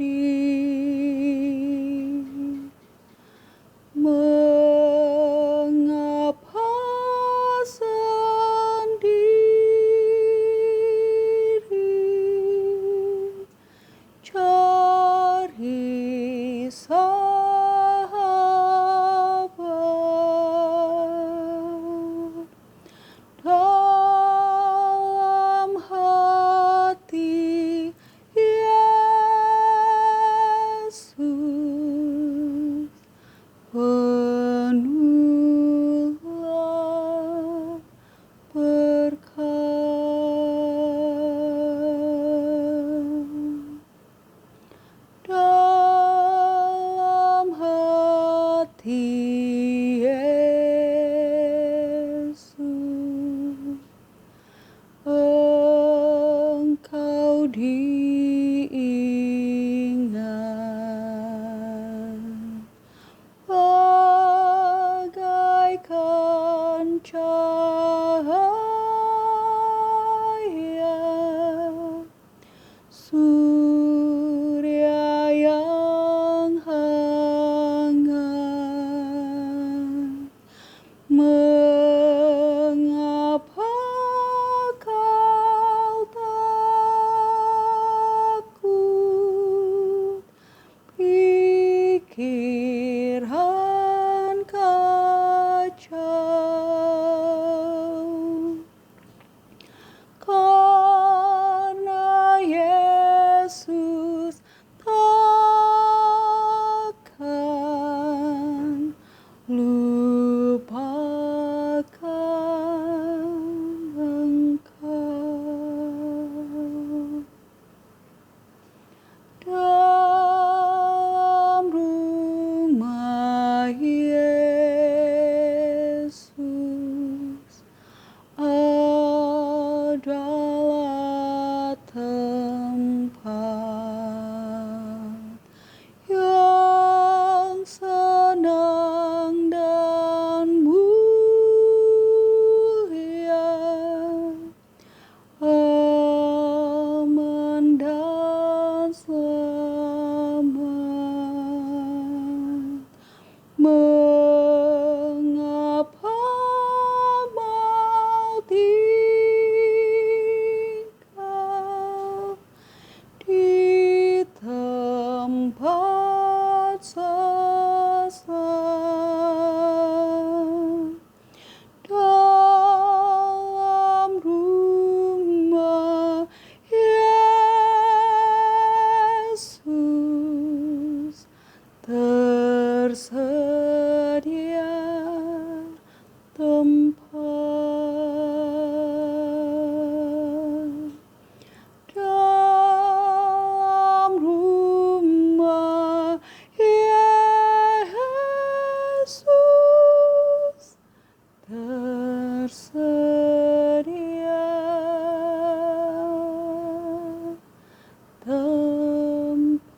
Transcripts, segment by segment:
Mengapa sendiri? Cari sahabat dalam hati Yesus, penuhlah berkat. Dalam hati Yesus, Engkau diingat bagaikan cahaya surya yang hangat. Mengapa kau takut? Pikiran kacau. Karena Yesus takkan lupakan engkau. Dalam rumah Yesus adalah tempat yang senang dan mulia, aman dan selamat. Mengapa mau tinggal di tempat sesat? Dalam rumah Yesus tersedia tempat. Dalam rumah Yesus tersedia tempat.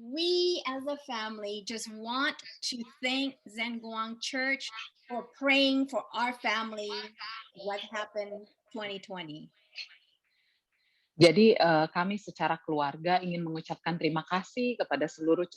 We as a family just want to thank Zhenguang Church for praying for our family, what happened 2020. Jadi kami secara keluarga ingin mengucapkan terima kasih kepada seluruh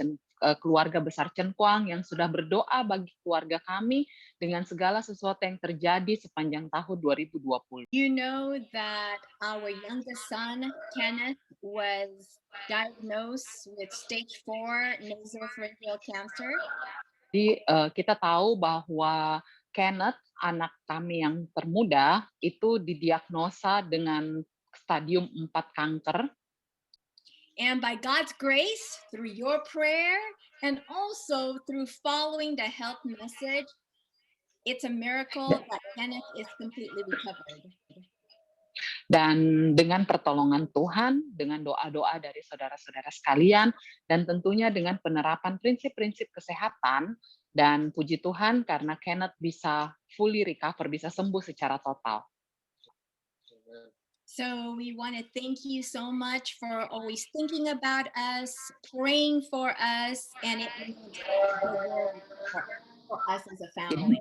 keluarga besar Cenkuang yang sudah berdoa bagi keluarga kami dengan segala sesuatu yang terjadi sepanjang tahun 2020. You know that our youngest son, Kenneth, was diagnosed with stage 4 nasopharyngeal cancer. Jadi kita tahu bahwa Kenneth, anak kami yang termuda, itu didiagnosa dengan stadium 4 kanker. And by God's grace, through your prayer, and also through following the health message, it's a miracle that Kenneth is completely recovered. Dan dengan pertolongan Tuhan, dengan doa-doa dari saudara-saudara sekalian, dan tentunya dengan penerapan prinsip-prinsip kesehatan, dan puji Tuhan karena Kenneth bisa fully recover, bisa sembuh secara total. So we want to thank you so much for always thinking about us, praying for us, and it means the world for us as a Jadi, family.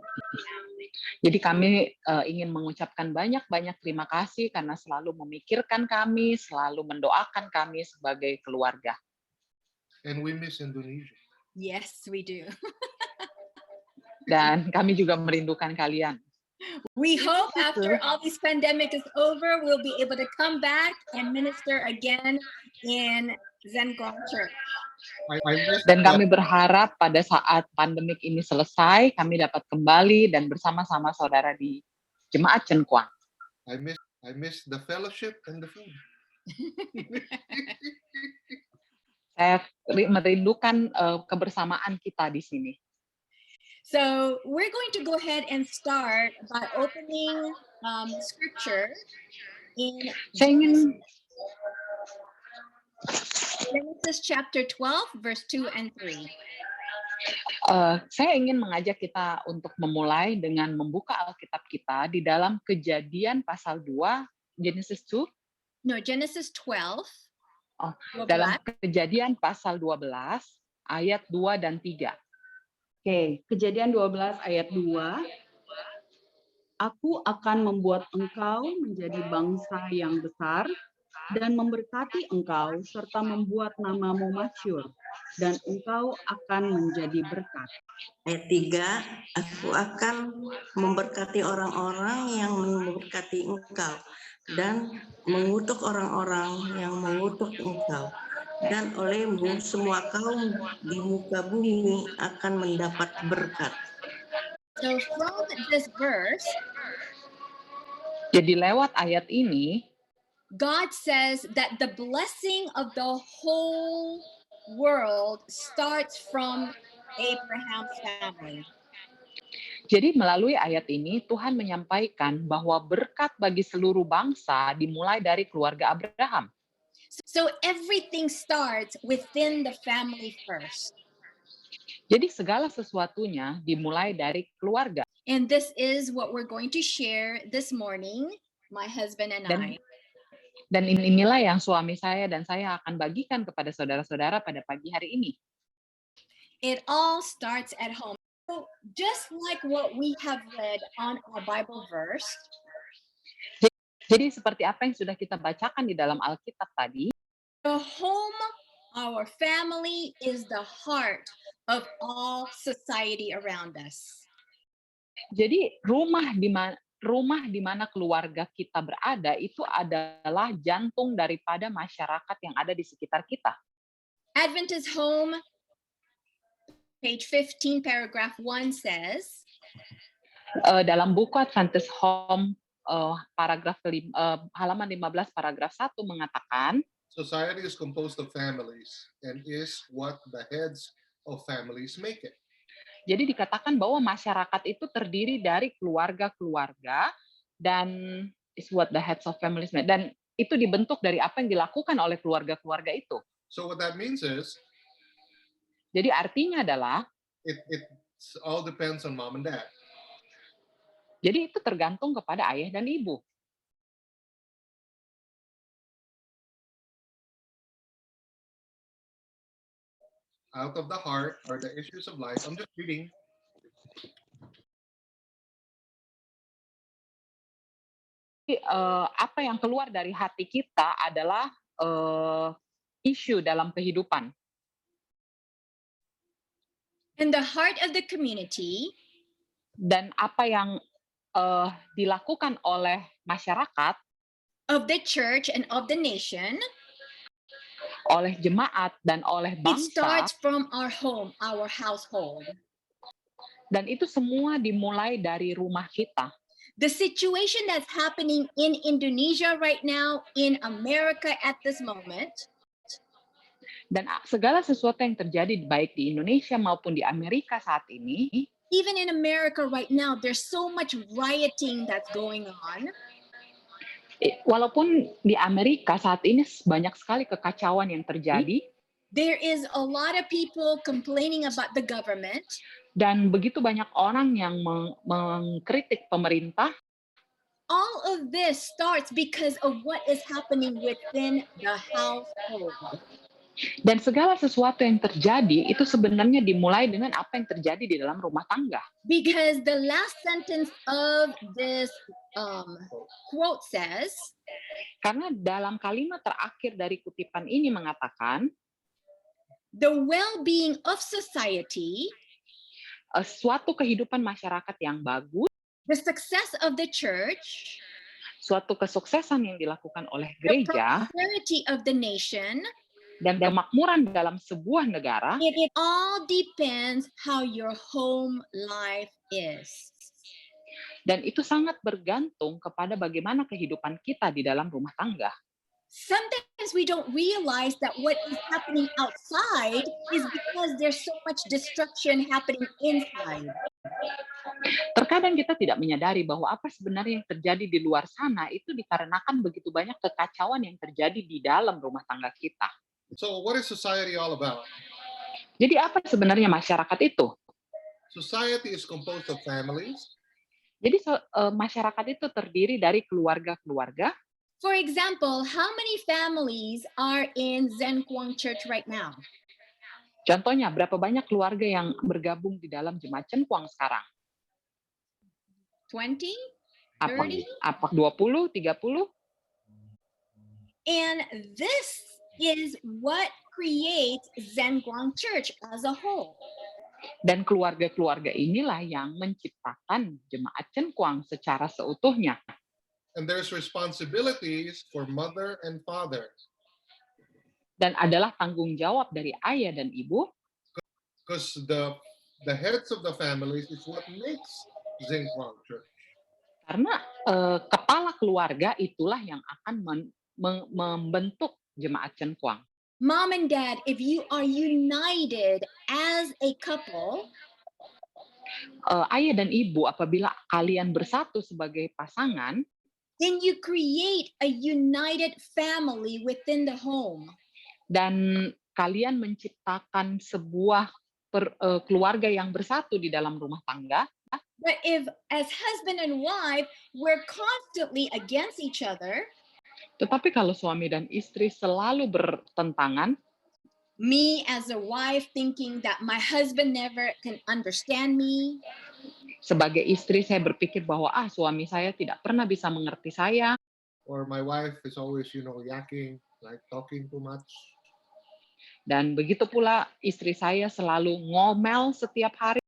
jadi kami ingin mengucapkan banyak-banyak terima kasih karena selalu memikirkan kami, selalu mendoakan kami sebagai keluarga. And we miss Indonesia. Yes, we do. Dan kami juga merindukan kalian. We hope after all this pandemic is over, we'll be able to come back and minister again in Zengguang Church. I miss Dan kami berharap pada saat pandemik ini selesai, kami dapat kembali dan bersama-sama saudara di Jemaat Cenkuang. I miss the fellowship and the food. Saya merindukan kebersamaan kita di sini. So we're going to go ahead and start by opening scripture in Saya ingin Genesis chapter 12, verse 2 and 3. Saya ingin mengajak kita untuk memulai dengan membuka Alkitab kita di dalam Kejadian pasal 2, Genesis 2. No, Genesis 12. Oh, 12. dalam Kejadian pasal 12 ayat 2 dan 3. Oke, Kejadian 12 ayat 2. Aku akan membuat engkau menjadi bangsa yang besar dan memberkati engkau serta membuat namamu masyhur dan engkau akan menjadi berkat. Ayat 3, aku akan memberkati orang-orang yang memberkati engkau dan mengutuk orang-orang yang mengutuk engkau. Dan olehmu semua kaum di muka bumi akan mendapat berkat. So from this verse, Jadi lewat ayat ini, God says that the blessing of the whole world starts from Abraham's family. jadi melalui ayat ini Tuhan menyampaikan bahwa berkat bagi seluruh bangsa dimulai dari keluarga Abraham. So everything starts within the family first. Jadi segala sesuatunya dimulai dari keluarga. And this is what we're going to share this morning, my husband and Dan- I. Dan inilah yang suami saya dan saya akan bagikan kepada saudara-saudara pada pagi hari ini. It all starts at home. So just like what we have read on our Bible verse, Jadi seperti apa yang sudah kita bacakan di dalam Alkitab tadi, the home, our family, is the heart of all society around us. jadi rumah di mana keluarga kita berada itu adalah jantung daripada masyarakat yang ada di sekitar kita. Adventist Home, page 15, paragraph 1 says, Dalam buku Adventist Home halaman 15 paragraf 1 mengatakan, Society is composed of families and is what the heads of families make it. jadi dikatakan bahwa masyarakat itu terdiri dari keluarga-keluarga dan is what the heads of families make. Dan itu dibentuk dari apa yang dilakukan oleh keluarga-keluarga itu. So what that means is Jadi artinya adalah, it all depends on mom and dad. jadi itu tergantung kepada ayah dan ibu. Out of the heart are the issues of life. I'm just reading. Jadi, apa yang keluar dari hati kita adalah isu dalam kehidupan. in the heart of the community, Dan apa yang dilakukan oleh masyarakat, of the church, and of the nation, oleh jemaat, dan oleh it bangsa, starts from our home, our household. dan itu semua dimulai dari rumah kita. The situation that's happening in Indonesia right now, in America at this moment, Dan segala sesuatu yang terjadi baik di Indonesia maupun di Amerika saat ini, even in America right now, there's so much rioting that's going on. walaupun di Amerika saat ini banyak sekali kekacauan yang terjadi, There is a lot of people complaining about the government. dan begitu banyak orang yang mengkritik pemerintah, all of this starts because of what is happening within the household. Dan segala sesuatu yang terjadi itu sebenarnya dimulai dengan apa yang terjadi di dalam rumah tangga. Because the last sentence of this quote says, Karena dalam kalimat terakhir dari kutipan ini mengatakan, the well-being of society, suatu kehidupan masyarakat yang bagus, the success of the church, suatu kesuksesan yang dilakukan oleh the gereja, prosperity of the nation, dan kemakmuran dalam sebuah negara, it all depends how your home life is. dan itu sangat bergantung kepada bagaimana kehidupan kita di dalam rumah tangga. Sometimes we don't realize that what is happening outside is because there's so much destruction happening inside. Terkadang kita tidak menyadari bahwa apa sebenarnya yang terjadi di luar sana itu dikarenakan begitu banyak kekacauan yang terjadi di dalam rumah tangga kita. So what is society all about? Jadi apa sebenarnya masyarakat itu? Society is composed of families. Jadi masyarakat itu terdiri dari keluarga-keluarga. For example, how many families are in Zen Kuang Church right now? Contohnya, berapa banyak keluarga yang bergabung di dalam Jemaat Chen Kuang sekarang? 20? Apa 30? 20, 30? And this is what creates Zen Kuang Church as a whole. Dan keluarga-keluarga inilah yang menciptakan Jemaat Chen Kuang secara seutuhnya. And there's responsibilities for mother and father. Dan adalah tanggung jawab dari ayah dan ibu. Because the heads of the families is what makes Zen Kuang Church. Karena kepala keluarga itulah yang akan membentuk Jemaat Chen Kuang. Mom and dad, if you are united as a couple, ayah dan ibu apabila kalian bersatu sebagai pasangan, then you create a united family within the home. Dan kalian menciptakan sebuah keluarga yang bersatu di dalam rumah tangga. But if as husband and wife, we're constantly against each other, tetapi kalau suami dan istri selalu bertentangan, me as a wife thinking that my husband never can understand me, sebagai istri saya berpikir bahwa suami saya tidak pernah bisa mengerti saya, or my wife is always yakking, like talking too much. Dan begitu pula istri saya selalu ngomel setiap hari.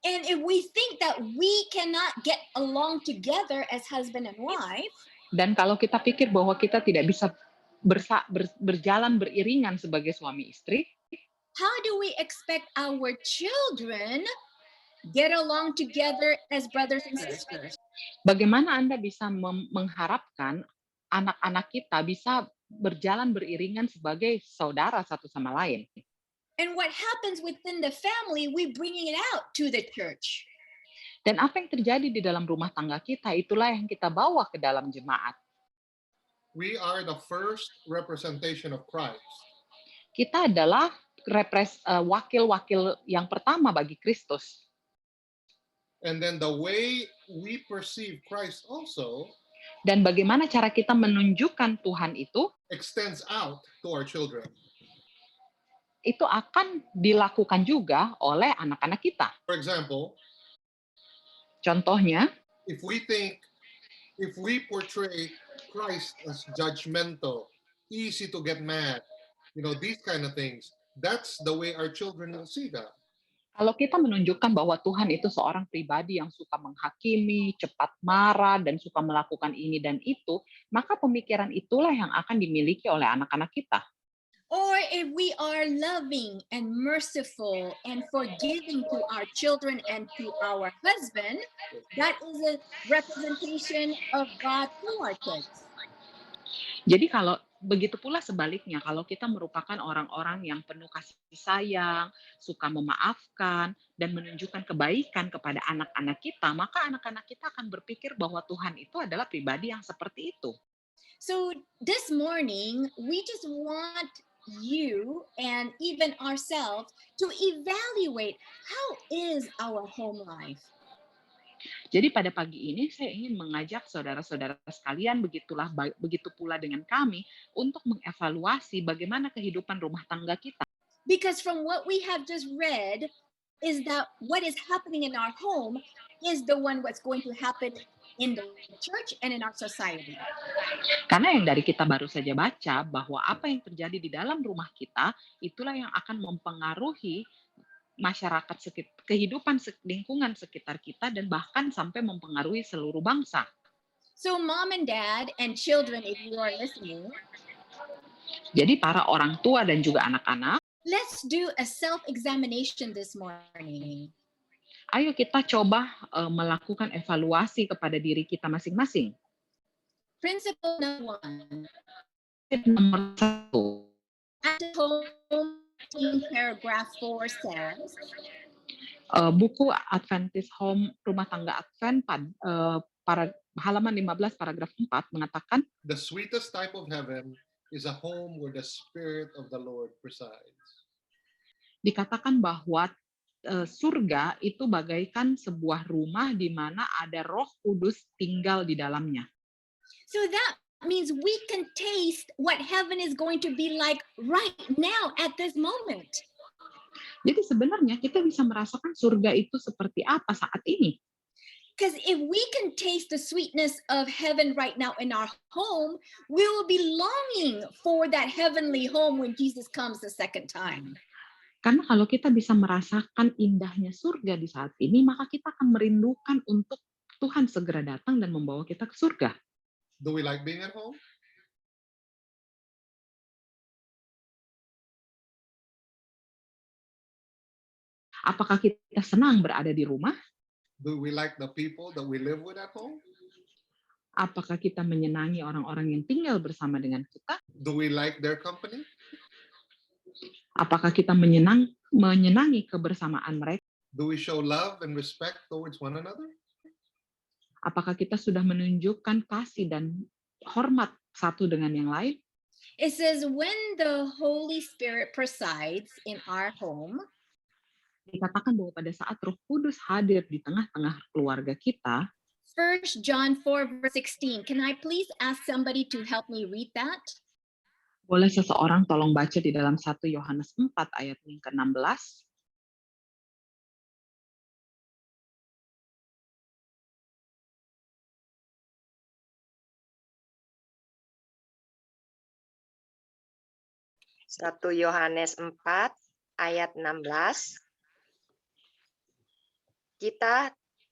And if we think that we cannot get along together as husband and wife, dan kalau kita pikir bahwa kita tidak bisa berjalan beriringan sebagai suami istri, how do we expect our children get along together as brothers and sisters? Bagaimana Anda bisa mengharapkan anak-anak kita bisa berjalan beriringan sebagai saudara satu sama lain? And what happens within the family, we bringing it out to the church. Dan apa yang terjadi di dalam rumah tangga kita, itulah yang kita bawa ke dalam jemaat. We are the first representation of Christ. Kita adalah wakil-wakil yang pertama bagi Kristus. And then the way we perceive Christ also, dan bagaimana cara kita menunjukkan Tuhan itu extends out to our children. Itu akan dilakukan juga oleh anak-anak kita. For example, contohnya, if we portray Christ as judgmental, easy to get mad, these kind of things, that's the way our children will see God. Kalau kita menunjukkan bahwa Tuhan itu seorang pribadi yang suka menghakimi, cepat marah, dan suka melakukan ini dan itu, maka pemikiran itulah yang akan dimiliki oleh anak-anak kita. Or if we are loving and merciful and forgiving to our children and to our husband, that is a representation of God through our kids. Jadi kalau begitu pula sebaliknya, kalau kita merupakan orang-orang yang penuh kasih sayang, suka memaafkan, dan menunjukkan kebaikan kepada anak-anak kita, maka anak-anak kita akan berpikir bahwa Tuhan itu adalah pribadi yang seperti itu. So this morning, we just want you and even ourselves to evaluate how is our home life. Jadi pada pagi ini saya ingin mengajak saudara-saudara sekalian, begitu pula dengan kami, untuk mengevaluasi bagaimana kehidupan rumah tangga kita. Because from what we have just read is that what is happening in our home is the one what's going to happen in the church and in our society. Karena yang dari kita baru saja baca bahwa apa yang terjadi di dalam rumah kita, itulah yang akan mempengaruhi masyarakat kehidupan lingkungan sekitar kita dan bahkan sampai mempengaruhi seluruh bangsa. So mom and dad and children, if you are listening, Jadi para orang tua dan juga anak-anak, let's do a self-examination this morning. ayo kita coba melakukan evaluasi kepada diri kita masing-masing. Principle number 1. Nomor 1, At home, in paragraph 4 says, buku Adventist Home Rumah Tangga Advent halaman 15 paragraf 4 mengatakan, The sweetest type of heaven is a home where the Spirit of the Lord presides. dikatakan bahwa surga itu bagaikan sebuah rumah di mana ada Roh Kudus tinggal di dalamnya. so that means we can taste what heaven is going to be like right now at this moment. Jadi sebenarnya kita bisa merasakan surga itu seperti apa saat ini. Because if we can taste the sweetness of heaven right now in our home, we will be longing for that heavenly home when Jesus comes the second time. Karena kalau kita bisa merasakan indahnya surga di saat ini, maka kita akan merindukan untuk Tuhan segera datang dan membawa kita ke surga. Do we like being at home? Apakah kita senang berada di rumah? Do we like the people that we live with at home? Apakah kita menyenangi orang-orang yang tinggal bersama dengan kita? Do we like their company? Apakah kita menyenangi kebersamaan mereka? Do we show love and respect towards one another? Apakah kita sudah menunjukkan kasih dan hormat satu dengan yang lain? It says, when the Holy Spirit presides in our home, Dikatakan bahwa pada saat Roh Kudus hadir di tengah-tengah keluarga kita, 1 John 4, verse 16. Can I please ask somebody to help me read that? boleh seseorang tolong baca di dalam 1 Yohanes 4 ayat yang ke-16. Satu Yohanes 4 ayat 16. Kita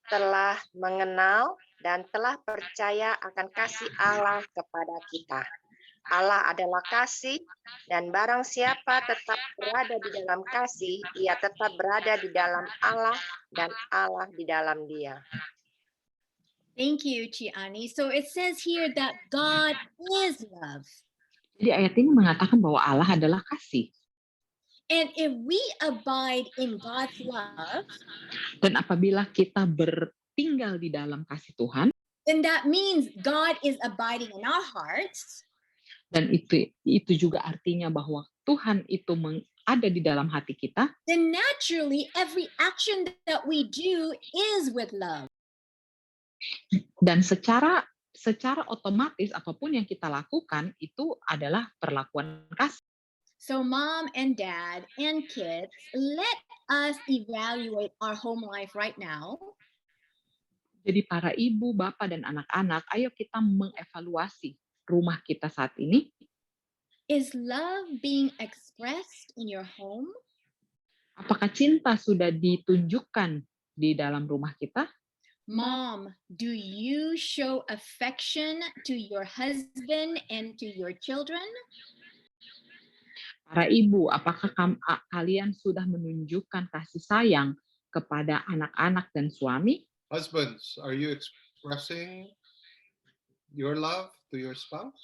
telah mengenal dan telah percaya akan kasih Allah kepada kita. Allah adalah kasih, dan barang siapa tetap berada di dalam kasih, ia tetap berada di dalam Allah dan Allah di dalam dia. Thank you, Chiani. So it says here that God is love. Jadi ayat ini mengatakan bahwa Allah adalah kasih. And if we abide in God's love, Dan apabila kita bertinggal di dalam kasih Tuhan, then that means God is abiding in our hearts. dan itu juga artinya bahwa Tuhan itu ada di dalam hati kita, Then naturally every action that we do is with love. dan secara otomatis apapun yang kita lakukan itu adalah perlakuan kasih. So mom and dad and kids, let us evaluate our home life right now. Jadi para ibu, bapak, dan anak-anak, ayo kita mengevaluasi rumah kita saat ini. Is love being expressed in your home? Apakah cinta sudah ditunjukkan di dalam rumah kita? Mom, do you show affection to your husband and to your children? Para ibu, apakah kalian sudah menunjukkan kasih sayang kepada anak-anak dan suami? Husbands, are you expressing your love to your spouse?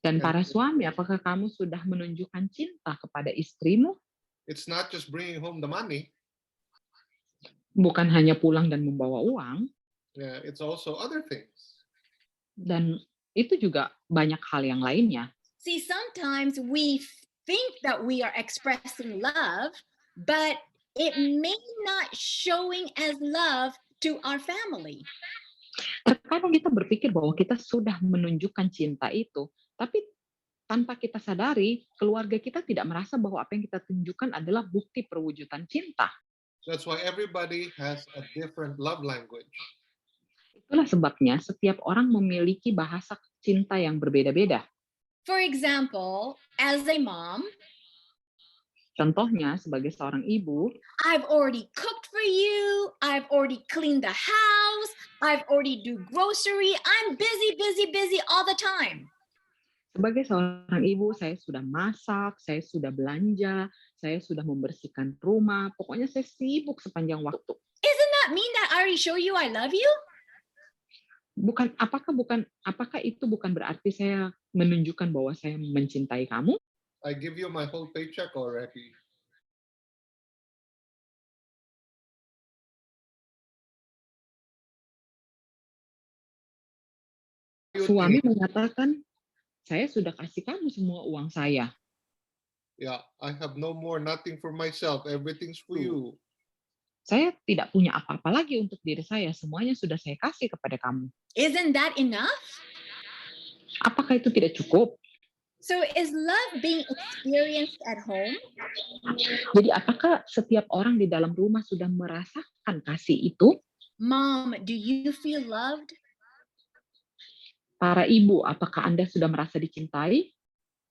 Dan para suami, apakah kamu sudah menunjukkan cinta kepada istrimu? It's not just bringing home the money. Bukan hanya pulang dan membawa uang, Yeah, it's also other things. dan itu juga banyak hal yang lainnya. See, sometimes we think that we are expressing love, but it may not showing as love to our family. Terkadang kita berpikir bahwa kita sudah menunjukkan cinta itu, tapi tanpa kita sadari, keluarga kita tidak merasa bahwa apa yang kita tunjukkan adalah bukti perwujudan cinta. That's why everybody has a different love language. Itulah sebabnya setiap orang memiliki bahasa cinta yang berbeda-beda. For example, as a mom, Contohnya, sebagai seorang ibu, I've already cooked for you. I've already cleaned the house. I've already do grocery. I'm busy, busy, busy all the time. sebagai seorang ibu, saya sudah masak, saya sudah belanja, saya sudah membersihkan rumah. Pokoknya saya sibuk sepanjang waktu. Isn't that mean that I already show you I love you? Apakah itu bukan berarti saya menunjukkan bahwa saya mencintai kamu? I give you my whole paycheck already. Suami mengatakan, saya sudah kasih kamu semua uang saya. Yeah, I have no more, nothing for myself. Everything's for you. Saya tidak punya apa-apa lagi untuk diri saya. Semuanya sudah saya kasih kepada kamu. Isn't that enough? Apakah itu tidak cukup? So is love being experienced at home? Jadi apakah setiap orang di dalam rumah sudah merasakan kasih itu? Mom, do you feel loved? Para ibu, apakah Anda sudah merasa dicintai?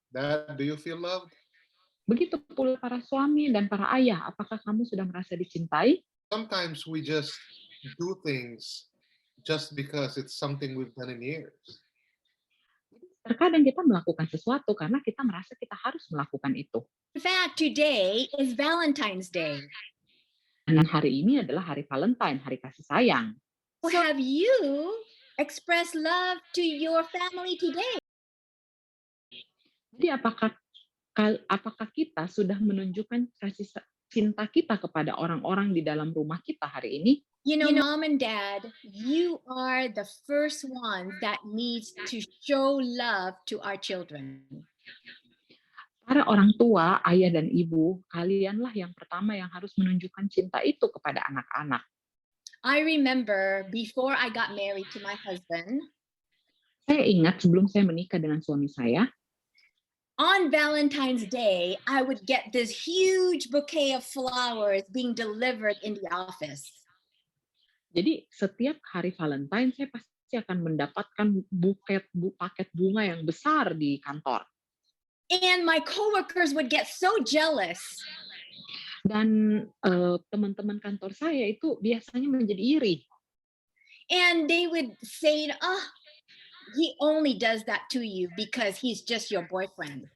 Dad, do you feel loved? Begitu pula para suami dan para ayah, apakah kamu sudah merasa dicintai? Sometimes we just do things just because it's something we've done in years. Terkadang kita melakukan sesuatu karena kita merasa kita harus melakukan itu. In fact, today is Valentine's Day. Dan hari ini adalah hari Valentine, hari kasih sayang. So have you expressed love to your family today? Jadi apakah kita sudah menunjukkan kasih cinta kita kepada orang-orang di dalam rumah kita hari ini? You know, Mom and Dad, you are the first one that needs to show love to our children. Para orang tua, ayah dan ibu, kalianlah yang pertama yang harus menunjukkan cinta itu kepada anak-anak. I remember before I got married to my husband, Saya ingat sebelum saya menikah dengan suami saya, on Valentine's Day, I would get this huge bouquet of flowers being delivered in the office. jadi setiap hari Valentine saya pasti akan mendapatkan paket bunga yang besar di kantor. And my coworkers would get so jealous. Dan teman-teman kantor saya itu biasanya menjadi iri. And they would say, oh, he only does that to you because he's just your boyfriend.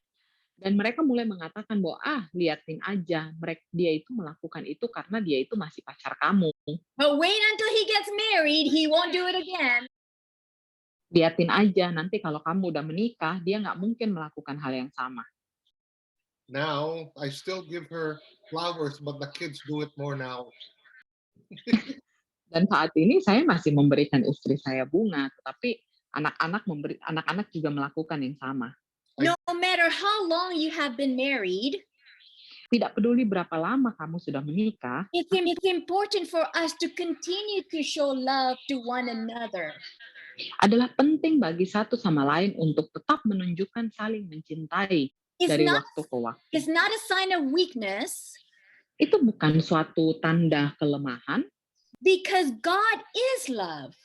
Dan mereka mulai mengatakan bahwa liatin aja, dia itu melakukan itu karena dia itu masih pacar kamu. But wait until he gets married, he won't do it again. Liatin aja, nanti kalau kamu udah menikah, dia nggak mungkin melakukan hal yang sama. Now, I still give her flowers, but the kids do it more now. Dan saat ini saya masih memberikan istri saya bunga, tetapi anak-anak juga melakukan yang sama. No matter how long you have been married, Tidak peduli berapa lama kamu sudah menikah, it's important for us to continue to show love to one another. adalah penting bagi satu sama lain untuk tetap menunjukkan saling mencintai dari waktu ke waktu. It's not a sign of weakness Itu bukan suatu tanda kelemahan, because God is love.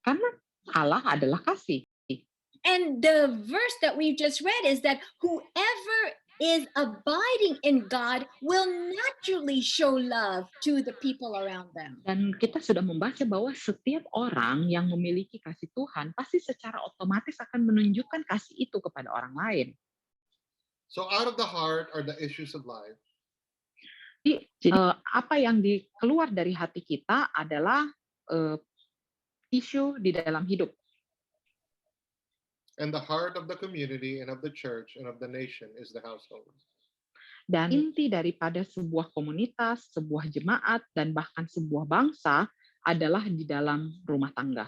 karena Allah adalah kasih. And the verse that we just read is that whoever is abiding in God will naturally show love to the people around them. Dan kita sudah membaca bahwa setiap orang yang memiliki kasih Tuhan pasti secara otomatis akan menunjukkan kasih itu kepada orang lain. So out of the heart are the issues of life. Jadi apa yang keluar dari hati kita adalah isu di dalam hidup. And the heart of the community and of the church and of the nation is the household. Dan inti daripada sebuah komunitas, sebuah jemaat, dan bahkan sebuah bangsa adalah di dalam rumah tangga.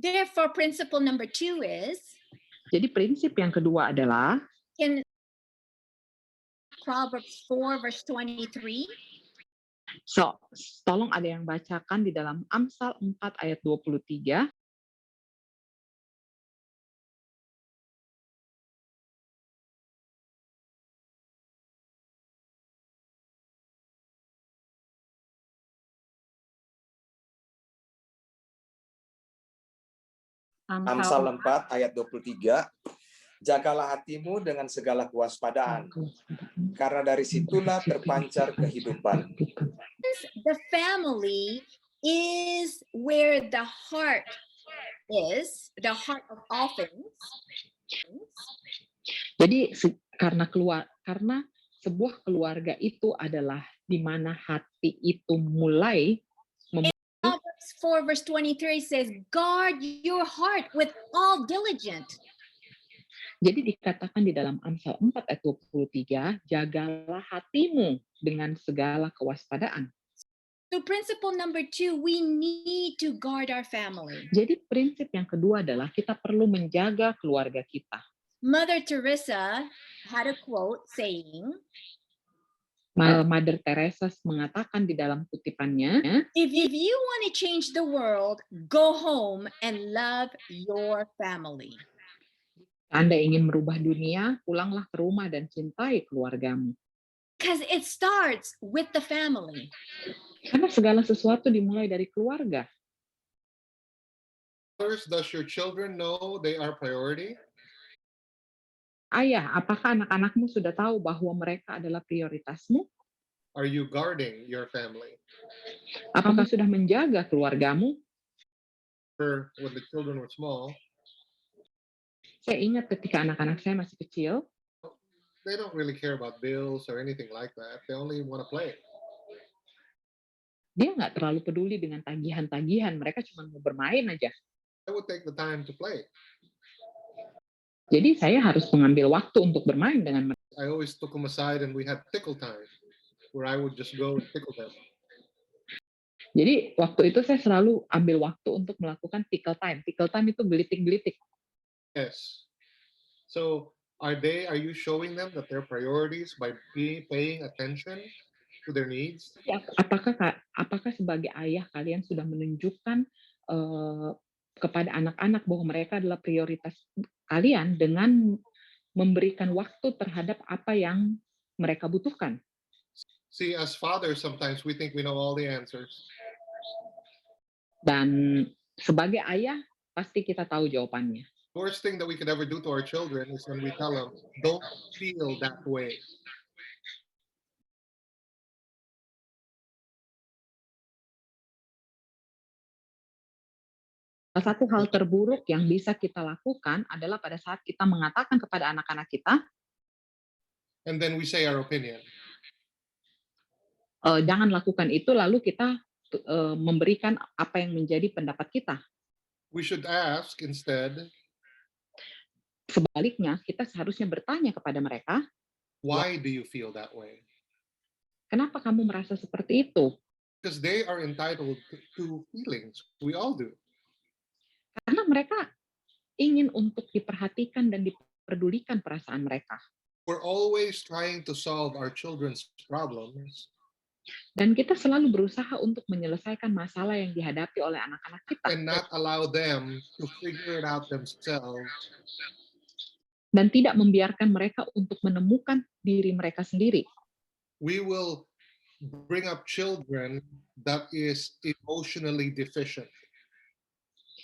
Therefore, principle number 2 is Jadi prinsip yang kedua adalah in Proverbs 4 verse 23. So, tolong ada yang bacakan di dalam Amsal 4 ayat 23. Amsal 4 ayat 23. Jagalah hatimu dengan segala kewaspadaan, karena dari situlah terpancar kehidupan. The family is where the heart is, the heart of all things. Jadi karena sebuah keluarga itu adalah di mana hati itu mulai. Proverbs 4 verse 23 says, guard your heart with all diligence. Jadi dikatakan di dalam Amsal 4 ayat 23, jagalah hatimu dengan segala kewaspadaan. So principle number 2, we need to guard our family. Jadi prinsip yang kedua adalah kita perlu menjaga keluarga kita. Mother Teresa had a quote saying, Mother Teresa mengatakan di dalam kutipannya, if you want to change the world, go home and love your family. Anda ingin merubah dunia, pulanglah ke rumah dan cintai keluargamu. Because it starts with the family. Karena segala sesuatu dimulai dari keluarga. Does your children know they are priority? Ayah, apakah anak-anakmu sudah tahu bahwa mereka adalah prioritasmu? Are you guarding your family? Apakah sudah menjaga keluargamu? When the children were small, saya ingat ketika anak-anak saya masih kecil, they don't really care about bills or anything like that. They only want to play. Dia nggak terlalu peduli dengan tagihan-tagihan. Mereka cuma mau bermain aja. I would take the time to play. Jadi saya harus mengambil waktu untuk bermain dengan mereka. I always took them aside and we had tickle time, where I would just go and tickle them. Jadi waktu itu saya selalu ambil waktu untuk melakukan tickle time. Tickle time itu gelitik-gelitik. Yes. So are you showing them that their priorities by paying attention to their needs? Apakah sebagai ayah kalian sudah menunjukkan kepada anak-anak bahwa mereka adalah prioritas kalian dengan memberikan waktu terhadap apa yang mereka butuhkan? See, as fathers, sometimes we think we know all the answers. Dan sebagai ayah, pasti kita tahu jawabannya. The worst thing that we could ever do to our children is when we tell them, don't feel that way. Salah satu hal terburuk yang bisa kita lakukan adalah pada saat kita mengatakan kepada anak-anak kita, and then we say our opinion. Jangan lakukan itu, lalu kita memberikan apa yang menjadi pendapat kita. We should ask instead. Sebaliknya, kita seharusnya bertanya kepada mereka, why do you feel that way? Kenapa kamu merasa seperti itu? Because they are entitled to feelings. We all do. Karena mereka ingin untuk diperhatikan dan diperdulikan perasaan mereka. We're always trying to solve our children's problems. Dan kita selalu berusaha untuk menyelesaikan masalah yang dihadapi oleh anak-anak kita. And not allow them to figure it out themselves. Dan tidak membiarkan mereka untuk menemukan diri mereka sendiri. We will bring up children that is emotionally deficient.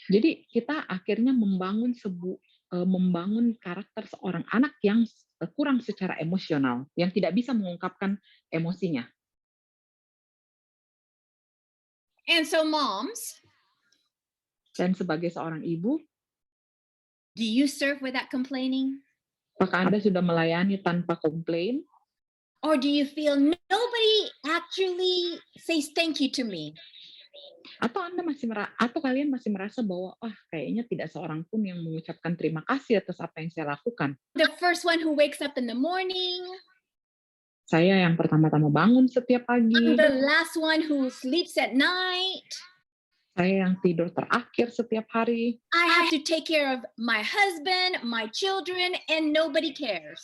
Jadi kita akhirnya membangun karakter seorang anak yang kurang secara emosional, yang tidak bisa mengungkapkan emosinya. And so moms, dan sebagai seorang ibu, do you serve without complaining? Apakah Anda sudah melayani tanpa komplain? Or do you feel nobody actually says thank you to me? Atau kalian masih merasa bahwa kayaknya tidak seorang pun yang mengucapkan terima kasih atas apa yang saya lakukan. The first one who wakes up in the morning. Saya yang pertama-tama bangun setiap pagi. I'm the last one who sleeps at night. Saya yang tidur terakhir setiap hari. I have to take care of my husband, my children, and nobody cares.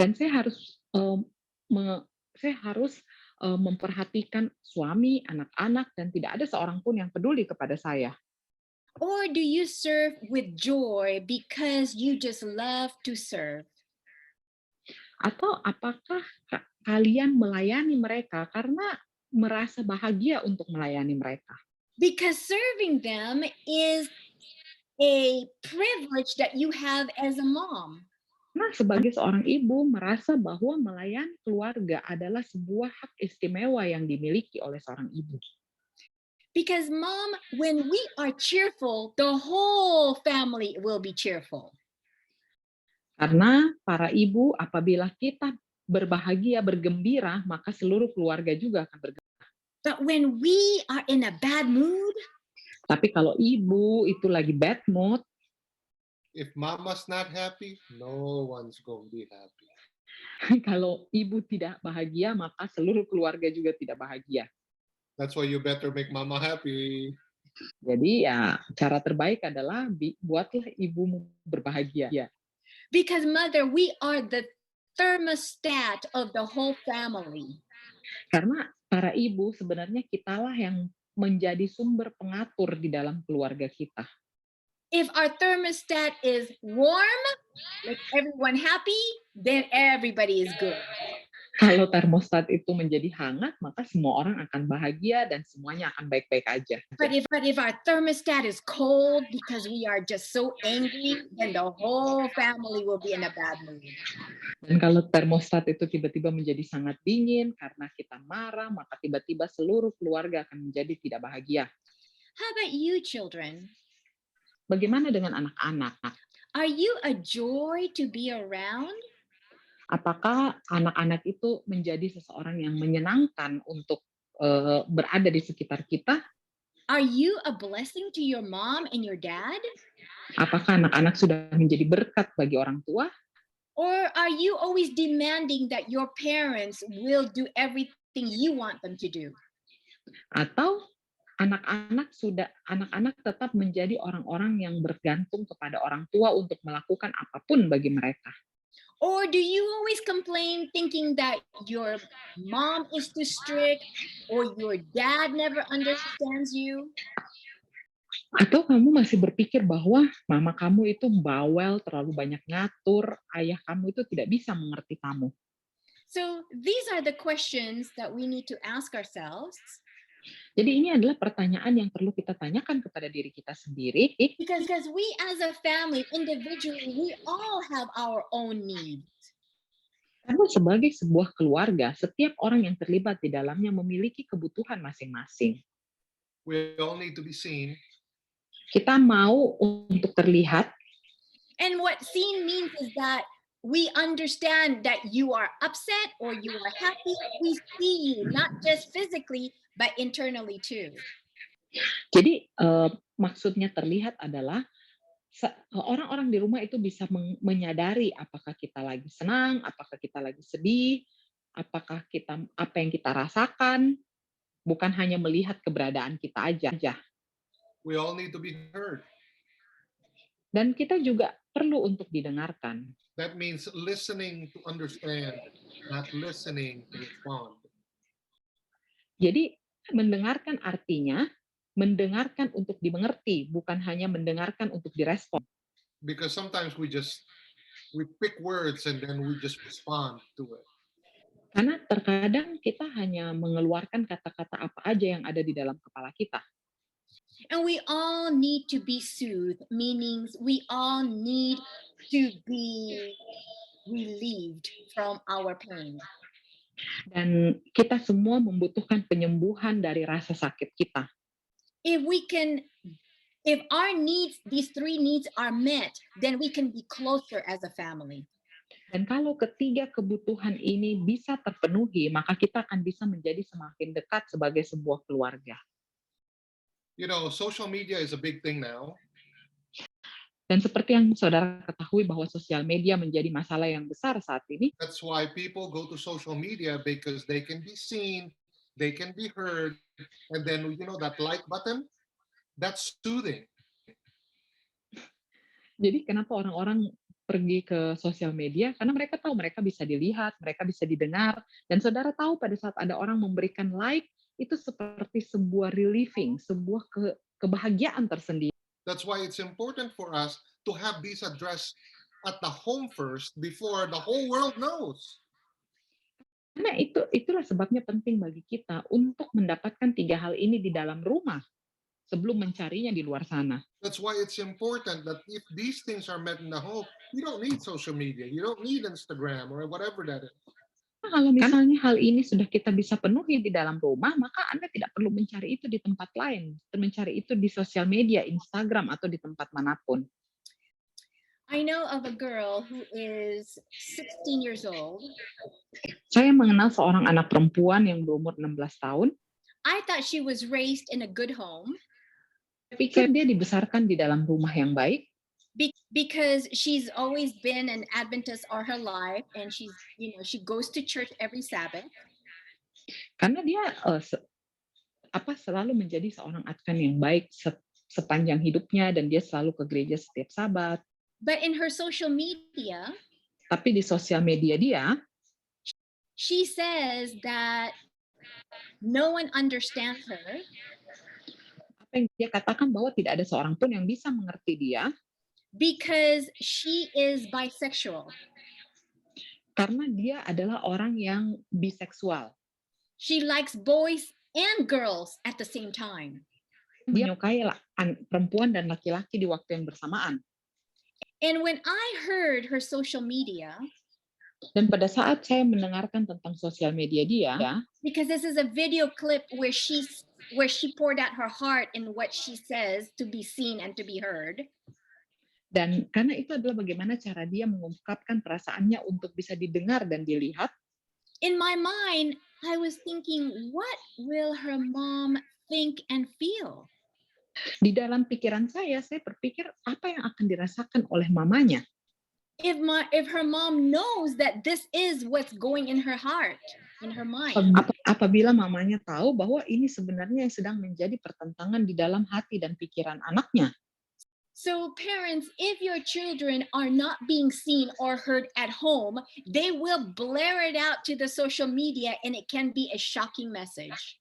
Dan saya harus memperhatikan suami, anak-anak, dan tidak ada seorang pun yang peduli kepada saya? Or do you serve with joy because you just love to serve? Atau apakah kalian melayani mereka karena merasa bahagia untuk melayani mereka? Because serving them is a privilege that you have as a mom. Nah, sebagai seorang ibu merasa bahwa melayani keluarga adalah sebuah hak istimewa yang dimiliki oleh seorang ibu. Because mom, when we are cheerful, the whole family will be cheerful. Karena para ibu, apabila kita berbahagia, bergembira, maka seluruh keluarga juga akan bergembira. But when we are in a bad mood, Tapi kalau ibu itu lagi bad mood, If mama's not happy, no one's going to be happy. kalau ibu tidak bahagia, maka seluruh keluarga juga tidak bahagia. That's why you better make mama happy. Jadi ya cara terbaik adalah buatlah ibumu berbahagia. because mother, we are the thermostat of the whole family. Karena para ibu sebenarnya kitalah yang menjadi sumber pengatur di dalam keluarga kita. If our thermostat is warm, like everyone happy, then everybody is good. Kalau termostat itu menjadi hangat, maka semua orang akan bahagia dan semuanya akan baik-baik aja. But if our thermostat is cold because we are just so angry, then the whole family will be in a bad mood. Dan kalau termostat itu tiba-tiba menjadi sangat dingin karena kita marah, maka tiba-tiba seluruh keluarga akan menjadi tidak bahagia. How about you, children? Bagaimana dengan anak-anak? Are you a joy to be around? Apakah anak-anak itu menjadi seseorang yang menyenangkan untuk berada di sekitar kita? Are you a blessing to your mom and your dad? Apakah anak-anak sudah menjadi berkat bagi orang tua? Or are you always demanding that your parents will do everything you want them to do? Atau anak-anak tetap menjadi orang-orang yang bergantung kepada orang tua untuk melakukan apapun bagi mereka? Or do you always complain thinking that your mom is too strict or your dad never understands you? Atau kamu masih berpikir bahwa mama kamu itu bawel, terlalu banyak ngatur, ayah kamu itu tidak bisa mengerti kamu? So these are the questions that we need to ask ourselves. Jadi ini adalah pertanyaan yang perlu kita tanyakan kepada diri kita sendiri. Because we as a family, individually, we all have our own needs. Karena sebagai sebuah keluarga, setiap orang yang terlibat di dalamnya memiliki kebutuhan masing-masing. We all need to be seen. Kita mau untuk terlihat. And what seen means is that we understand that you are upset or you are happy. We see you, not just physically, but internally too. Jadi maksudnya terlihat adalah orang-orang di rumah itu bisa menyadari apakah kita lagi senang, apakah kita lagi sedih, apakah apa yang kita rasakan, bukan hanya melihat keberadaan kita aja. We all need to be heard. Dan kita juga perlu untuk didengarkan. That means listening to understand, not listening to respond. Jadi mendengarkan artinya mendengarkan untuk dimengerti, bukan hanya mendengarkan untuk direspon. Because sometimes we pick words and then we just respond to it. Karena terkadang kita hanya mengeluarkan kata-kata apa aja yang ada di dalam kepala kita. And we all need to be soothed, meaning we all need to be relieved from our pain. Dan kita semua membutuhkan penyembuhan dari rasa sakit kita. If our needs, these three needs are met, then we can be closer as a family. Dan kalau ketiga kebutuhan ini bisa terpenuhi, maka kita akan bisa menjadi semakin dekat sebagai sebuah keluarga. You know, social media is a big thing now. Dan seperti yang saudara ketahui bahwa sosial media menjadi masalah yang besar saat ini. That's why people go to social media, because they can be seen, they can be heard, and then that like button, that's soothing. Jadi kenapa orang-orang pergi ke sosial media karena mereka tahu mereka bisa dilihat, mereka bisa didengar, dan saudara tahu pada saat ada orang memberikan like, itu seperti sebuah relieving, sebuah kebahagiaan tersendiri. That's why it's important for us to have this address at the home first before the whole world knows. Karena itulah sebabnya penting bagi kita untuk mendapatkan 3 hal ini di dalam rumah sebelum mencarinya di luar sana. That's why it's important that if these things are met in the home, you don't need social media, you don't need Instagram or whatever that is. Nah, kalau misalnya hal ini sudah kita bisa penuhi di dalam rumah, maka Anda tidak perlu mencari itu di tempat lain, mencari itu di sosial media, Instagram, atau di tempat manapun. I know of a girl who is 16 years old. Saya mengenal seorang anak perempuan yang berumur 16 tahun. I thought she was raised in a good home. Saya pikir dia dibesarkan di dalam rumah yang baik. Because she's always been an Adventist all her life, and she goes to church every Sabbath. Karena dia selalu menjadi seorang Advent yang baik sepanjang hidupnya, dan dia selalu ke gereja setiap Sabat. But in her social media, tapi di sosial media dia, she says that no one understands her. Apa yang dia katakan bahwa tidak ada seorang pun yang bisa mengerti dia. Because she is bisexual. Karena dia adalah orang yang biseksual. She likes boys and girls at the same time. Dia menyukai perempuan dan laki-laki di waktu yang bersamaan. And when I heard her social media, dan pada saat saya mendengarkan tentang sosial media dia, because this is a video clip where she poured out her heart in what she says to be seen and to be heard. Dan karena itu adalah bagaimana cara dia mengungkapkan perasaannya untuk bisa didengar dan dilihat. In my mind, I was thinking, what will her mom think and feel? Di dalam pikiran saya berpikir apa yang akan dirasakan oleh mamanya. If her mom knows that this is what's going in her heart, in her mind. Apabila mamanya tahu bahwa ini sebenarnya yang sedang menjadi pertentangan di dalam hati dan pikiran anaknya. So parents, if your children are not being seen or heard at home, they will blare it out to the social media, and it can be a shocking message.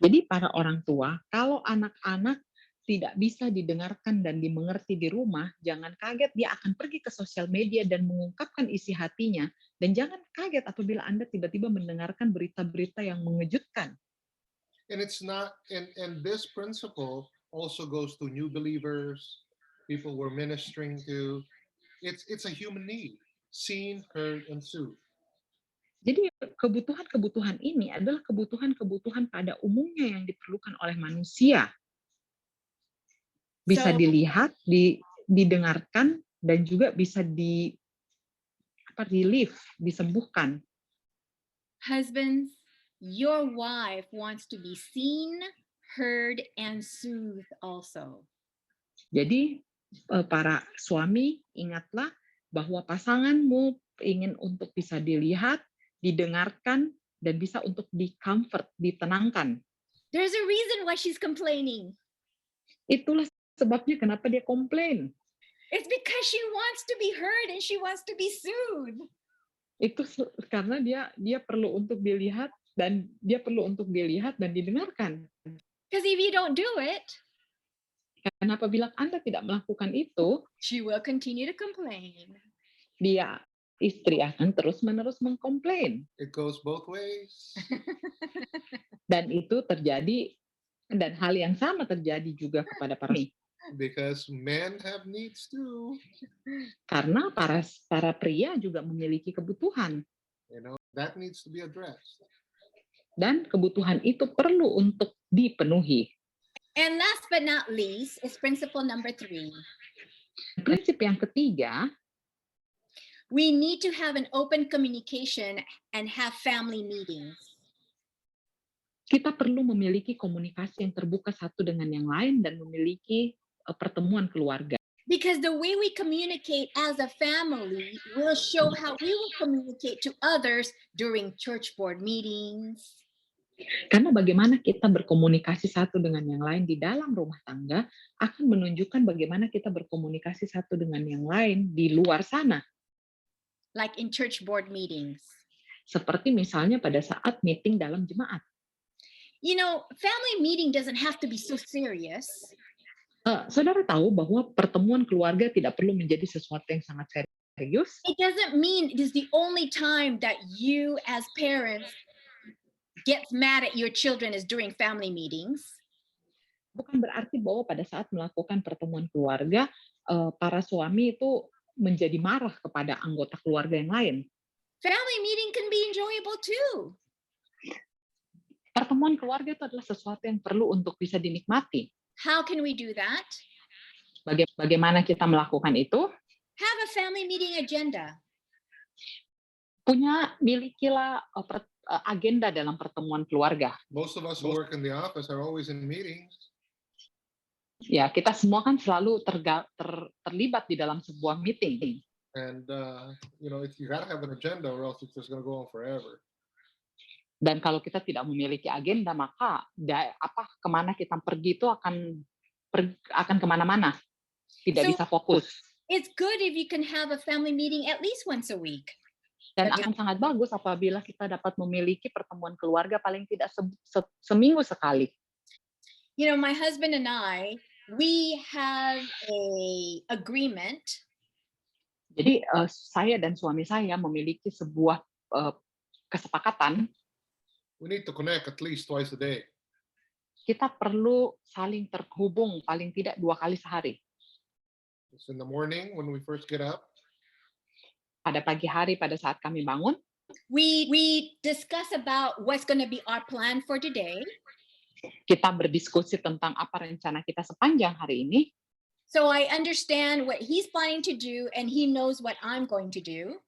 Jadi para orang tua, kalau anak-anak tidak bisa didengarkan dan dimengerti di rumah, jangan kaget dia akan pergi ke sosial media dan mengungkapkan isi hatinya. Dan jangan kaget apabila Anda tiba-tiba mendengarkan berita-berita yang mengejutkan. And it's not, and this principle also goes to new believers, people we're ministering to. It's a human need, seen, heard, and soothed. Jadi kebutuhan-kebutuhan ini adalah kebutuhan-kebutuhan pada umumnya yang diperlukan oleh manusia. Bisa dilihat, didengarkan, dan juga bisa relief, disembuhkan. Husbands, your wife wants to be seen, heard, and soothed also. Jadi para suami, ingatlah bahwa pasanganmu ingin untuk bisa dilihat, didengarkan, dan bisa untuk di-comfort, ditenangkan. There's a reason why she's complaining. Itulah sebabnya kenapa dia komplain. It's because she wants to be heard and she wants to be soothed. Itu karena dia perlu untuk dilihat dan didengarkan. Because if you don't do it, karena apabila Anda tidak melakukan itu, she will continue to complain. Istri akan terus-menerus mengkomplain. It goes both ways. Dan itu terjadi, dan hal yang sama terjadi juga kepada para suami. Because men have needs too. Karena para pria juga memiliki kebutuhan. That needs to be addressed. Dan kebutuhan itu perlu untuk dipenuhi. And last but not least is principle number 3. Prinsip yang ketiga, we need to have an open communication and have family meetings. Kita perlu memiliki komunikasi yang terbuka satu dengan yang lain dan memiliki pertemuan keluarga. Because the way we communicate as a family will show how we will communicate to others during church board meetings. Karena bagaimana kita berkomunikasi satu dengan yang lain di dalam rumah tangga akan menunjukkan bagaimana kita berkomunikasi satu dengan yang lain di luar sana. like in church board meetings. Seperti misalnya pada saat meeting dalam jemaat. You know, family meeting doesn't have to be so serious. Saudara tahu bahwa pertemuan keluarga tidak perlu menjadi sesuatu yang sangat serius. It doesn't mean it is the only time that you as parents get mad at your children is during family meetings. Bukan berarti bahwa pada saat melakukan pertemuan keluarga, para suami itu menjadi marah kepada anggota keluarga yang lain. Family meeting can be enjoyable too. Pertemuan keluarga itu adalah sesuatu yang perlu untuk bisa dinikmati. How can we do that? Bagaimana kita melakukan itu? Have a family meeting agenda. Milikilah agenda dalam pertemuan keluarga. Most of us who work in the office are always in meetings. Ya, kita semua kan selalu terlibat di dalam sebuah meeting. And you gotta have an agenda, or else it's just gonna go on forever. Dan kalau kita tidak memiliki agenda, maka kemana kita pergi itu akan kemana-mana, tidak bisa fokus. It's good if you can have a family meeting at least once a week. Dan akan sangat bagus apabila kita dapat memiliki pertemuan keluarga paling tidak seminggu sekali. You know, my husband and I, we have a agreement. Jadi saya dan suami saya memiliki sebuah kesepakatan. We need to connect at least twice a day. Kita perlu saling terhubung paling tidak 2 kali sehari. It's in the morning when we first get up. Pada pagi hari pada saat kami bangun. We discuss about what's going to be our plan for today. Kita berdiskusi tentang apa rencana kita sepanjang hari ini. So I understand what he's planning to do and he knows what I'm going to do.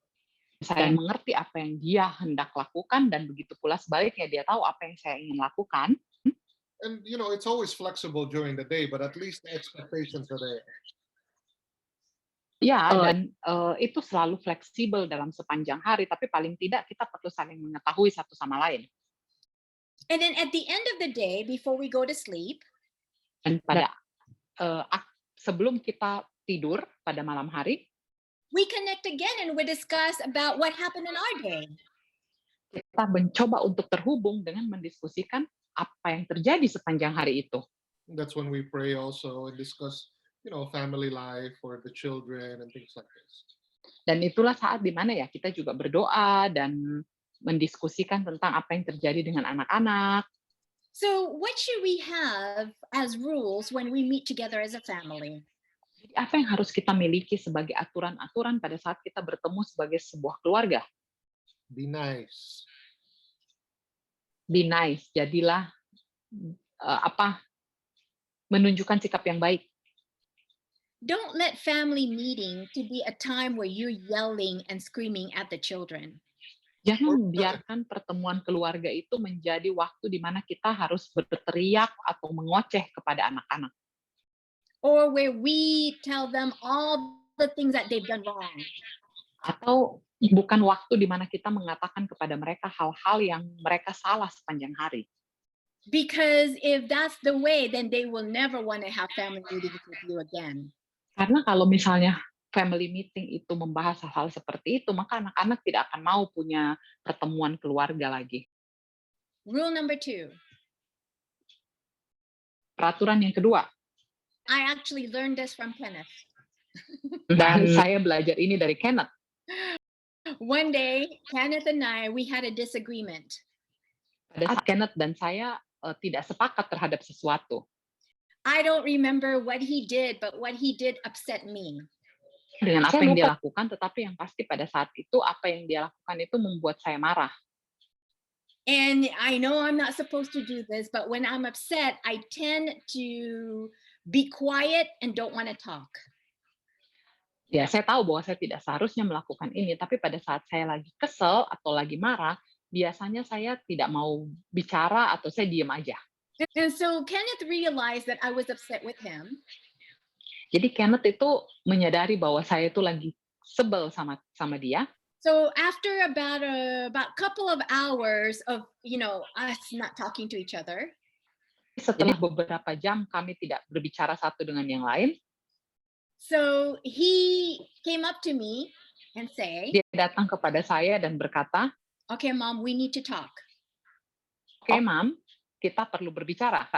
Saya mengerti apa yang dia hendak lakukan dan begitu pula sebaliknya dia tahu apa yang saya ingin lakukan. And it's always flexible during the day, but at least the expectations are there. Ya, dan itu selalu fleksibel dalam sepanjang hari, tapi paling tidak kita perlu saling mengetahui satu sama lain. And then at the end of the day, before we go to sleep, dan pada sebelum kita tidur pada malam hari, we connect again and we discuss about what happened in our day. Kita mencoba untuk terhubung dengan mendiskusikan apa yang terjadi sepanjang hari itu. That's when we pray also and discuss, family life for the children and things like this. Dan itulah saat di mana ya kita juga berdoa dan mendiskusikan tentang apa yang terjadi dengan anak-anak. So what should we have as rules when we meet together as a family? Jadi apa yang harus kita miliki sebagai aturan-aturan pada saat kita bertemu sebagai sebuah keluarga? Be nice. Be nice. Jadilah menunjukkan sikap yang baik. Don't let family meeting to be a time where you're yelling and screaming at the children. Jangan biarkan pertemuan keluarga itu menjadi waktu di mana kita harus berteriak atau mengoceh kepada anak-anak. Or where we tell them all the things that they've done wrong. Atau bukan waktu di mana kita mengatakan kepada mereka hal-hal yang mereka salah sepanjang hari. Because if that's the way, then they will never want to have family meetings with you again. Karena kalau misalnya family meeting itu membahas hal-hal seperti itu, maka anak-anak tidak akan mau punya pertemuan keluarga lagi. Rule number 2. Peraturan yang kedua. I actually learned this from Kenneth. Dan saya belajar ini dari Kenneth. One day, Kenneth and I, we had a disagreement. Pada saat Kenneth dan saya tidak sepakat terhadap sesuatu. I don't remember what he did, but what he did upset me. Dengan apa yang dia lakukan, tetapi yang pasti pada saat itu apa yang dia lakukan itu membuat saya marah. And I know I'm not supposed to do this, but when I'm upset, I tend to be quiet and don't want to talk. Ya, saya tahu bahwa saya tidak seharusnya melakukan ini, tapi pada saat saya lagi kesel atau lagi marah, biasanya saya tidak mau bicara atau saya diam aja. And so Kenneth realized that I was upset with him. Jadi Kenneth itu menyadari bahwa saya itu lagi sebel sama dia. So after about couple of hours of us not talking to each other, Setelah beberapa jam kami tidak berbicara satu dengan yang lain, so he came up to me and say, dia datang kepada saya dan berkata, "Okay, Mom, we need to talk." "Oke, Mam, kita perlu berbicara."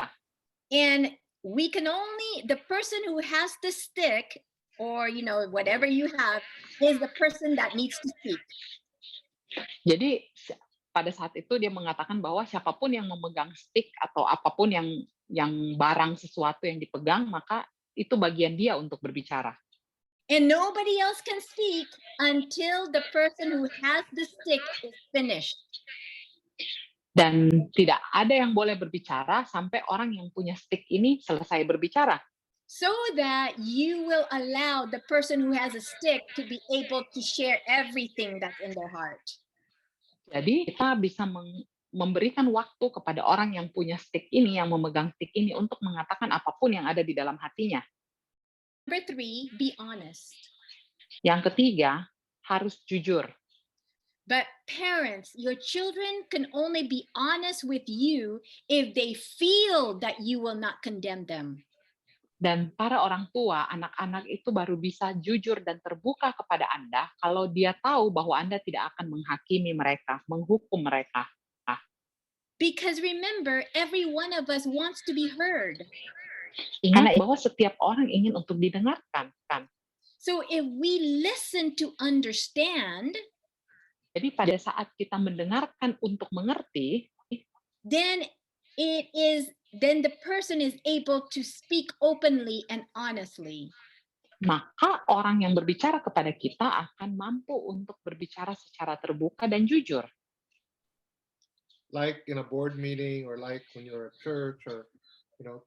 And the person who has the stick or whatever you have is the person that needs to speak. Jadi pada saat itu dia mengatakan bahwa siapapun yang memegang stick atau apapun yang barang sesuatu yang dipegang, maka itu bagian dia untuk berbicara. And nobody else can speak until the person who has the stick is finished. Dan tidak ada yang boleh berbicara sampai orang yang punya stick ini selesai berbicara. So that you will allow the person who has a stick to be able to share everything that's in their heart. Jadi kita bisa memberikan waktu kepada orang yang punya stick ini, yang memegang stick ini untuk mengatakan apapun yang ada di dalam hatinya. Number 3, be honest. Yang ketiga, harus jujur. But parents, your children can only be honest with you if they feel that you will not condemn them. Dan para orang tua, anak-anak itu baru bisa jujur dan terbuka kepada Anda kalau dia tahu bahwa Anda tidak akan menghakimi mereka, menghukum mereka. Because remember, every one of us wants to be heard. Ingat bahwa setiap orang ingin untuk didengarkan, kan? So if we listen to understand, jadi pada saat kita mendengarkan untuk mengerti, then the person is able to speak openly and honestly. Maka orang yang berbicara kepada kita akan mampu untuk berbicara secara terbuka dan jujur. Like in a board meeting or like when you're at church or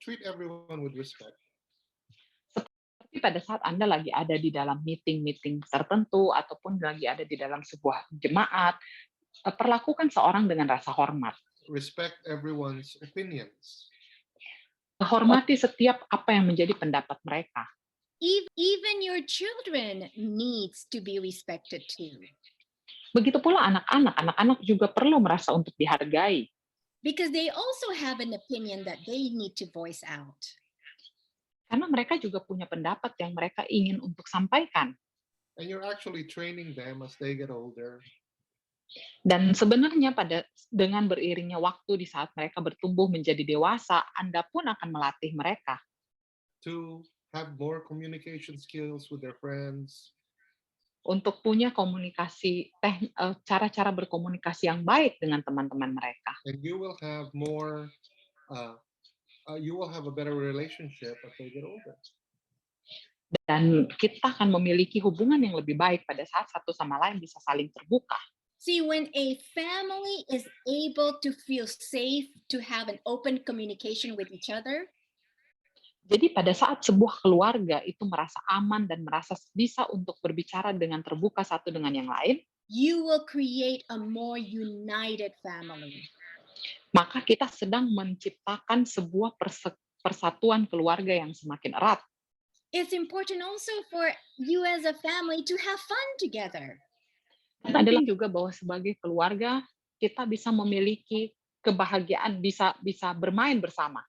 treat everyone with respect. Seperti pada saat Anda lagi ada di dalam meeting tertentu ataupun lagi ada di dalam sebuah jemaat, perlakukan seorang dengan rasa hormat. Respect everyone's opinions. Hormati setiap apa yang menjadi pendapat mereka. Even your children needs to be respected too. Begitu pula anak-anak juga perlu merasa untuk dihargai. Because they also have an opinion that they need to voice out. Karena mereka juga punya pendapat yang mereka ingin untuk sampaikan. And you're actually training them as they get older. Dan sebenarnya dengan beriringnya waktu di saat mereka bertumbuh menjadi dewasa, Anda pun akan melatih mereka. To have more communication skills with their friends. Untuk punya komunikasi, cara-cara berkomunikasi yang baik dengan teman-teman mereka. And you will have more, you will have a better relationship as they get older. Dan kita akan memiliki hubungan yang lebih baik pada saat satu sama lain bisa saling terbuka. See, when a family is able to feel safe to have an open communication with each other, jadi pada saat sebuah keluarga itu merasa aman dan merasa bisa untuk berbicara dengan terbuka satu dengan yang lain, you will create a more united family. Maka kita sedang menciptakan sebuah persatuan keluarga yang semakin erat. It's important also for you as a family to have fun together. Dan adalah juga bahwa sebagai keluarga kita bisa memiliki kebahagiaan, bisa bermain bersama.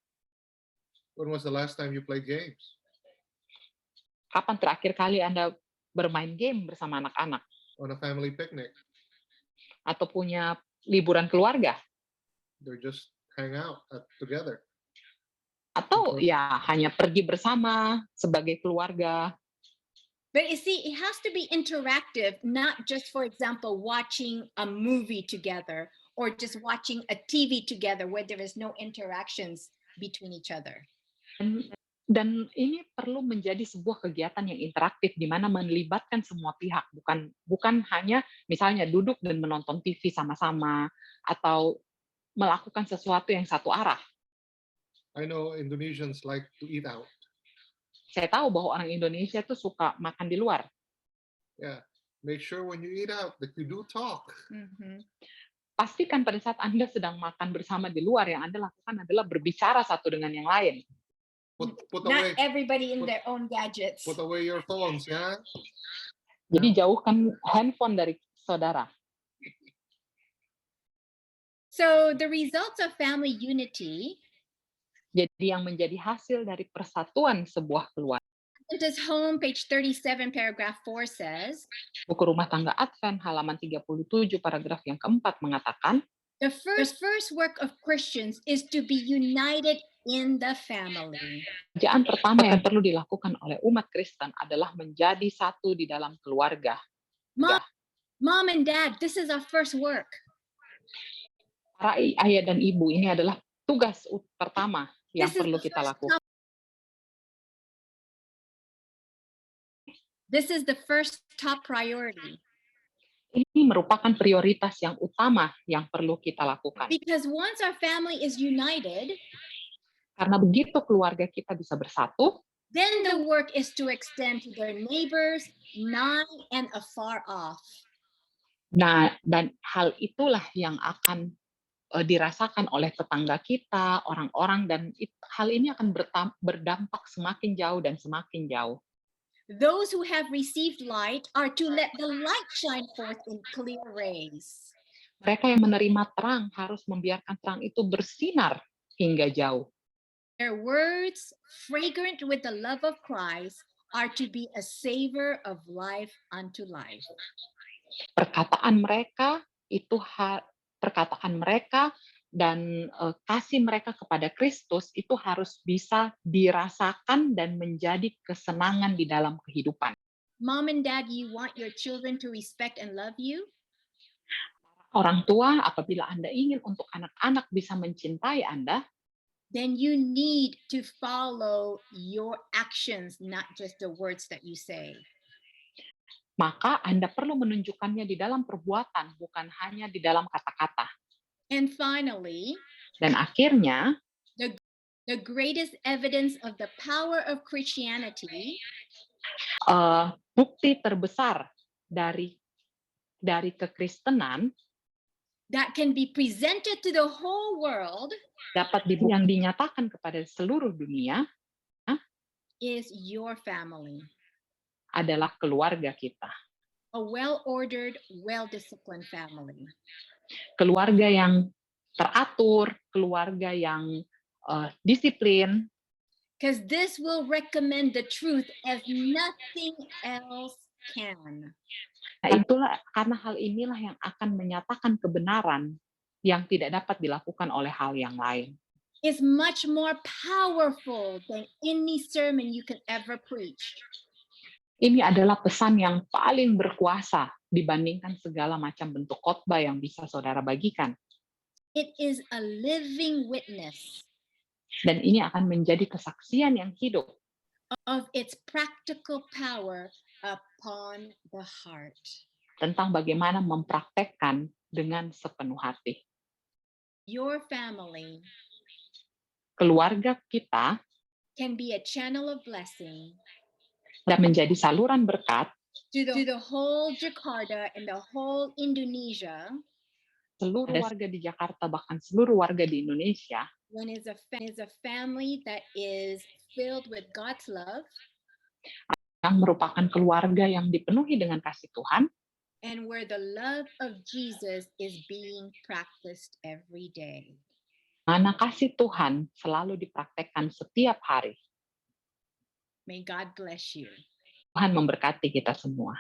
When was the last time you played games? Kapan terakhir kali Anda bermain game bersama anak-anak? On a family picnic. Atau punya liburan keluarga? They just hang out together. Atau ya hanya pergi bersama sebagai keluarga. But you see, it has to be interactive, not just, for example, watching a movie together or just watching a TV together where there is no interactions between each other. Dan ini perlu menjadi sebuah kegiatan yang interaktif di mana melibatkan semua pihak, bukan hanya misalnya duduk dan menonton TV sama-sama atau melakukan sesuatu yang satu arah. I know Indonesians like to eat out. Saya tahu bahwa orang Indonesia tuh suka makan di luar. Yeah, make sure when you eat out that you do talk. Pastikan pada saat Anda sedang makan bersama di luar, yang Anda lakukan adalah berbicara satu dengan yang lain. Put Not away, everybody in their own gadgets. put away your phones, yeah? Jadi jauhkan handphone dari saudara. So the results of family unity, Jadi yang menjadi hasil dari persatuan sebuah keluarga. Adventist Home, page 37, paragraph 4 says, Buku Rumah Tangga Advent halaman 37 paragraf yang keempat mengatakan, the first work of Christians is to be united in the family. pekerjaan pertama yang perlu dilakukan oleh umat Kristen adalah menjadi satu di dalam keluarga. Mom and Dad, this is our first work. Para ayah dan ibu, ini adalah tugas pertama yang This is perlu the kita first lakukan. This is the first top priority. Ini merupakan prioritas yang utama yang perlu kita lakukan. Because once our family is united, Karena begitu keluarga kita bisa bersatu, then the work is to extend to their neighbors, nigh and afar off. nah, dan hal itulah yang akan dirasakan oleh tetangga kita, orang-orang, dan hal ini akan berdampak semakin jauh dan semakin jauh. Those who have received light are to let the light shine forth in clear rays. Mereka yang menerima terang harus membiarkan terang itu bersinar hingga jauh. Their words, fragrant with the love of Christ, are to be a savor of life unto life. Perkataan mereka dan kasih mereka kepada Kristus itu harus bisa dirasakan dan menjadi kesenangan di dalam kehidupan. Mom and Dad, you want your children to respect and love you? Orang tua, apabila Anda ingin untuk anak-anak bisa mencintai Anda, then you need to follow your actions, not just the words that you say. maka Anda perlu menunjukkannya di dalam perbuatan, bukan hanya di dalam kata-kata. And finally, Dan akhirnya, the greatest evidence of the power of Christianity bukti terbesar dari kekristenan that can be presented to the whole world yang dinyatakan kepada seluruh dunia is your family. Adalah keluarga kita. A well-ordered, well-disciplined family. Keluarga yang teratur, keluarga yang disiplin. Because this will recommend the truth as nothing else can. Nah, itulah karena hal inilah yang akan menyatakan kebenaran yang tidak dapat dilakukan oleh hal yang lain. It's much more powerful than any sermon you can ever preach. Ini adalah pesan yang paling berkuasa dibandingkan segala macam bentuk khotbah yang bisa saudara bagikan. It is a living witness. Dan ini akan menjadi kesaksian yang hidup of its practical power upon the heart. Tentang bagaimana mempraktekkan dengan sepenuh hati. Your family, keluarga kita, can be a channel of blessing dan menjadi saluran berkat to the whole Jakarta and the whole Indonesia. Seluruh warga di Jakarta, bahkan seluruh warga di Indonesia. When is a family that is filled with God's love, yang merupakan keluarga yang dipenuhi dengan kasih Tuhan, and where the love of Jesus is being practiced every day. Mana kasih Tuhan selalu dipraktekkan setiap hari. May God bless you. Tuhan memberkati kita semua.